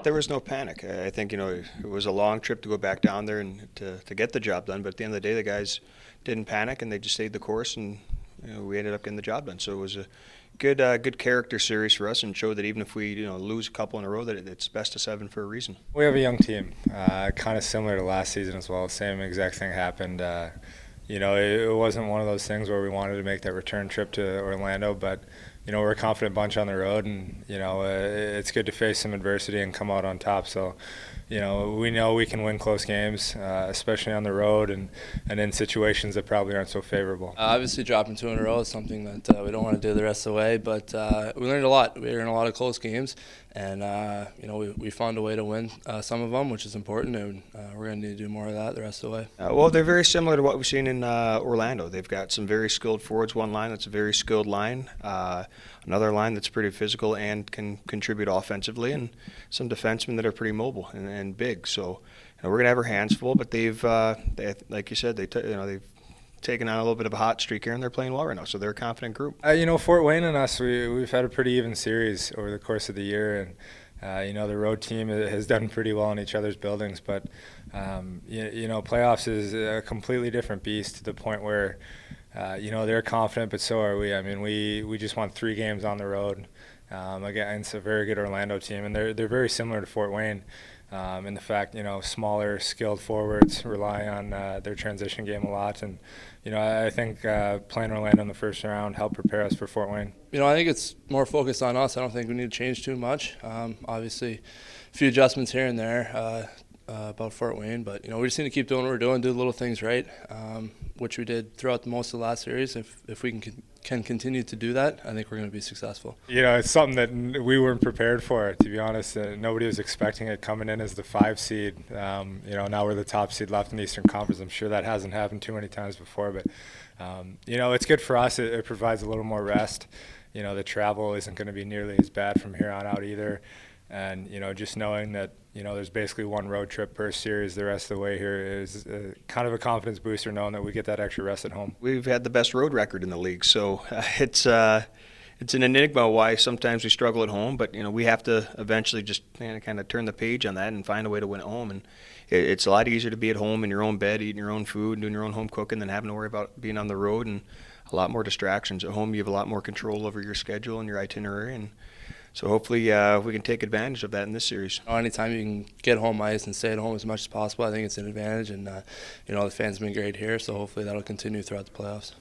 There was no panic. I think, it was a long trip to go back down there and to get the job done. But at the end of the day, the guys didn't panic and they just stayed the course, and we ended up getting the job done. So it was a good character series for us, and showed that even if we lose a couple in a row, that it's best of 7 for a reason. We have a young team, kind of similar to last season as well. Same exact thing happened. It wasn't one of those things where we wanted to make that return trip to Orlando, but we're a confident bunch on the road, and it's good to face some adversity and come out on top. So we know we can win close games, especially on the road and in situations that probably aren't so favorable. Obviously, dropping 2 in a row is something that we don't want to do the rest of the way, but we learned a lot. We learned a lot of close games, and we found a way to win some of them, which is important, and we're going to need to do more of that the rest of the way. Well, they're very similar to what we've seen in Orlando. They've got some very skilled forwards, one line that's a very skilled line, another line that's pretty physical and can contribute offensively, and some defensemen that are pretty mobile and big. So we're going to have our hands full, but they've like you said, they've taken on a little bit of a hot streak here, and they're playing well right now. So they're a confident group. Fort Wayne and us, we've had a pretty even series over the course of the year, and the road team has done pretty well in each other's buildings. But playoffs is a completely different beast, to the point where they're confident, but so are we. I mean, we just won 3 games on the road against a very good Orlando team, and they're very similar to Fort Wayne. In the fact, smaller, skilled forwards rely on their transition game a lot. And, I think playing Orlando in the first round helped prepare us for Fort Wayne. I think it's more focused on us. I don't think we need to change too much. Obviously, a few adjustments here and there about Fort Wayne, but, we just need to keep doing what we're doing, do the little things right, which we did throughout most of the last series. If we can continue to do that, I think we're going to be successful. It's something that we weren't prepared for, to be honest. Nobody was expecting it coming in as the 5 seed. Now we're the top seed left in the Eastern Conference. I'm sure that hasn't happened too many times before, but it's good for us. It provides a little more rest. The travel isn't going to be nearly as bad from here on out either. And, just knowing that, there's basically one road trip per series the rest of the way here is kind of a confidence booster, knowing that we get that extra rest at home. We've had the best road record in the league, so it's an enigma why sometimes we struggle at home, but, we have to eventually just kind of turn the page on that and find a way to win at home. And it's a lot easier to be at home in your own bed, eating your own food, doing your own home cooking, than having to worry about being on the road, and a lot more distractions. At home, you have a lot more control over your schedule and your itinerary, and so hopefully we can take advantage of that in this series. Anytime you can get home ice and stay at home as much as possible, I think it's an advantage. And the fans have been great here, so hopefully that'll continue throughout the playoffs.